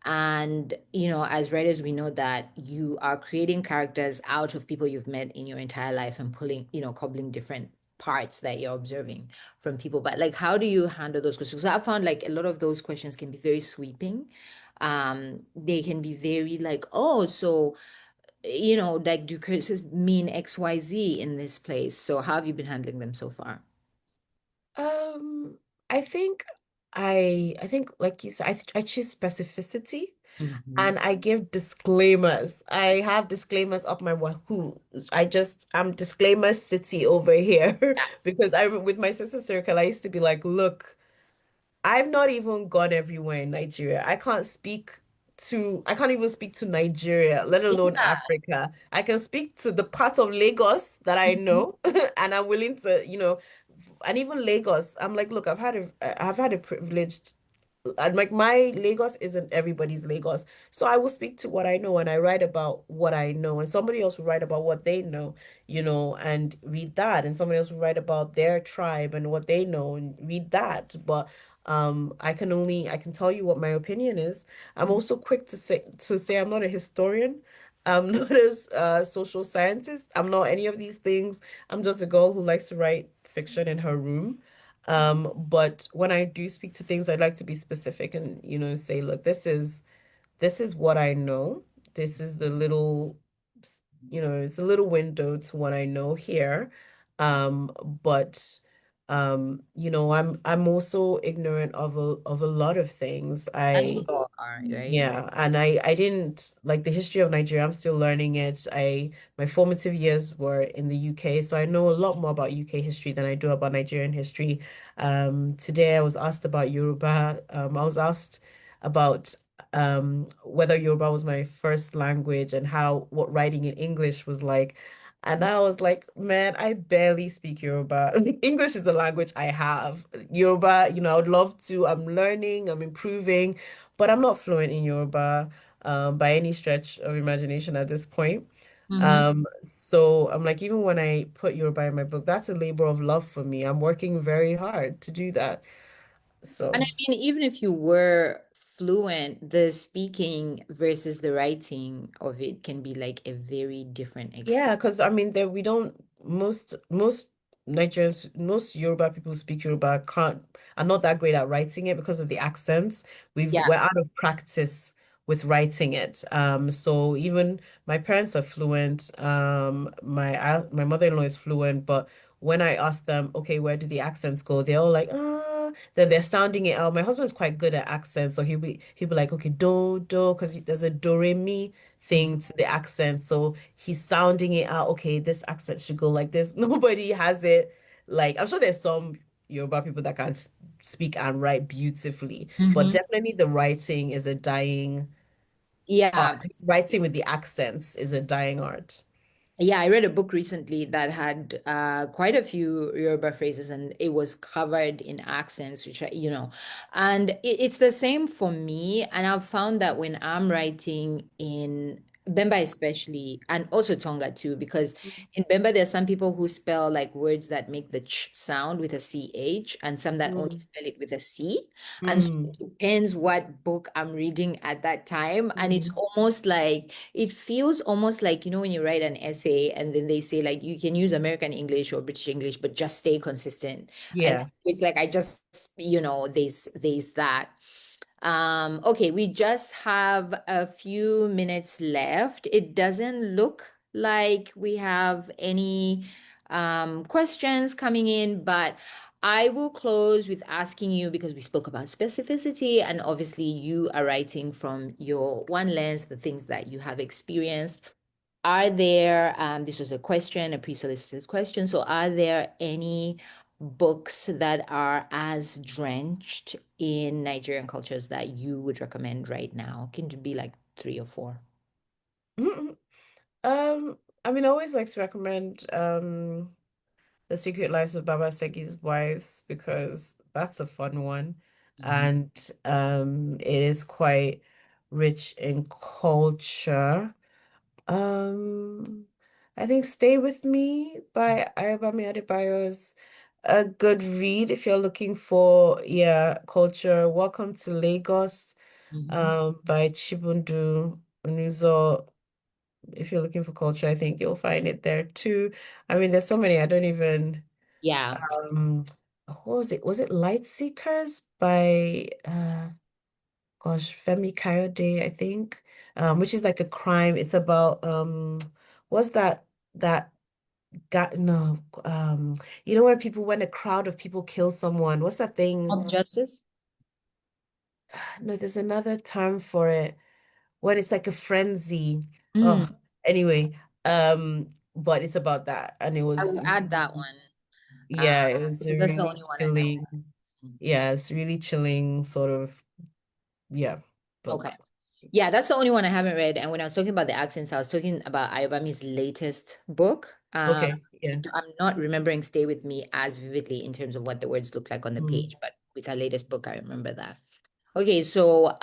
And, as writers, we know that you are creating characters out of people you've met in your entire life and pulling, cobbling different parts that you're observing from people. But like, how do you handle those questions? So I found like a lot of those questions can be very sweeping. They can be very like, oh, so, like, do curses mean XYZ in this place? So how have you been handling them so far? Um, I think I think like you said, I choose specificity Mhm. and I give disclaimers. I have disclaimers up my Wahoo. I'm disclaimer city over here because I with my sister circle, I used to be like, look, I've not even gone everywhere in Nigeria. I can't even speak to Nigeria, let alone Africa. I can speak to the part of Lagos that I Mhm. know, and I'm willing to, and even Lagos. I'm like, look, I've had a privileged and like my Lagos isn't everybody's Lagos. So I will speak to what I know and I write about what I know. And somebody else will write about what they know, and read that. And somebody else will write about their tribe and what they know and read that. But I can tell you what my opinion is. I'm also quick to say I'm not a historian. I'm not a social scientist. I'm not any of these things. I'm just a girl who likes to write fiction in her room. But when I do speak to things, I'd like to be specific and, say, look, this is what I know. This is the little, it's a little window to what I know here. But I'm also ignorant of a lot of things. As we all are, right? Yeah, and I didn't like the history of Nigeria. I'm still learning it. My formative years were in the UK, so I know a lot more about UK history than I do about Nigerian history. Today I was asked about Yoruba. I was asked about whether Yoruba was my first language and what writing in English was like. And I was like, man, I barely speak Yoruba. English is the language I have. Yoruba, I would love to. I'm learning, I'm improving, but I'm not fluent in Yoruba by any stretch of imagination at this point. Mm-hmm. So I'm like, even when I put Yoruba in my book, that's a labor of love for me. I'm working very hard to do that. And So. I mean, even if you were fluent, the speaking versus the writing of it can be like a very different Yeah, experience. because I mean, there we don't most Nigerians, most Yoruba people who speak Yoruba are not that great at writing it because of the accents. Yeah. We're out of practice with writing it. So even my parents are fluent. My mother-in-law is fluent, but when I ask them, okay, where do the accents go? They're all like, then they're sounding it out. My husband's quite good at accents, so he'll be like, okay, do, because there's a do re mi Mhm. thing to the accent. So he's sounding it out. Okay, this accent should go like this. Nobody has it. Like, I'm sure there's some Yoruba people that can speak and write beautifully, but Mhm. definitely the writing is a dying art. Yeah. Writing with the accents is a dying art. Yeah, I read a book recently that had quite a few Yoruba phrases and it was covered in accents, which and it's the same for me. And I've found that when I'm writing in Bemba especially, and also Tonga too, because in Bemba there's some people who spell like words that make the ch sound with a ch, and some that only Mm, spell it with a c. And so mm, it depends what book I'm reading at that time. And it's mm. almost like it feels almost like, when you write an essay and then they say like you can use American English or British English, but just stay consistent. And Yeah. so it's like I just, there's that. Okay, we just have a few minutes left. It doesn't look like we have any questions coming in, but I will close with asking you because we spoke about specificity, and obviously you are writing from your one lens, the things that you have experienced. Are there, this was a question, a pre-solicited question, so are there any books that are as drenched in Nigerian cultures that you would recommend right now? Can it be like three or four? Um, I mean, I always like to recommend The Secret Lives of Baba Segi's Wives because that's a fun one. Mhm. And it is quite rich in culture. Um, I think Stay With Me by Ayobami Adebayo is a good read if you're looking for, yeah, culture. Welcome to Lagos, Mhm. by Chibundu Onuzo. If you're looking for culture, I think you'll find it there too. I mean, there's so many. I don't even, Yeah. um, what was it? Was it Light Seekers by, gosh, Femi Kayode, I think, which is like a crime. It's about what's that guy? No, where people when a crowd of people kill someone. What's that thing? Mob justice? No, there's another term for it when it's like a frenzy. Mm, Oh, anyway, but it's about that, and it I was will add that one yeah, it was a because that's the really only one I chilling. haven't. Yeah, it's really chilling sort of yeah Okay. book. Yeah, that's the only one I haven't read. And when I was talking about the accents, I was talking about Ayobami's latest book. Okay, yeah. I'm not remembering Stay With Me as vividly in terms of what the words look like on the Mm. page, but with her latest book, I remember that. Okay, so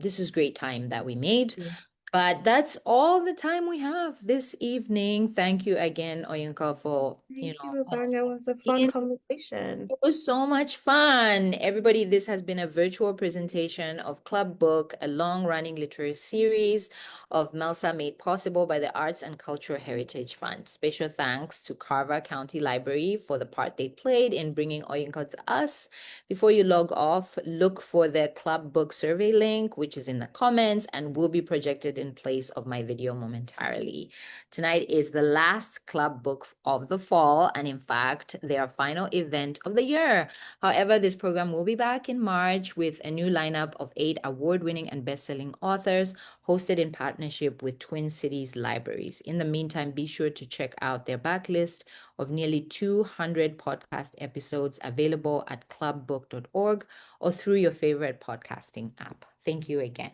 this is great time that we made, Yeah. but that's all the time we have this evening. Thank you again, Oyinka, for Thank you, Rebecca. It was a fun participating. conversation. It was so much fun. Everybody, this has been a virtual presentation of Club Book, a long-running literary series of Melsa made possible by the Arts and Cultural Heritage Fund. Special thanks to Carver County Library for the part they played in bringing Oyinka to us. Before you log off, look for the Club Book survey link, which is in the comments and will be projected in place of my video momentarily. Tonight is the last club book of the fall, and in fact, their final event of the year. However, this program will be back in March with a new lineup of 8 award-winning and best-selling authors, hosted in partnership with Twin Cities Libraries. In the meantime, be sure to check out their backlist of nearly 200 podcast episodes available at clubbook.org or through your favorite podcasting app. Thank you again.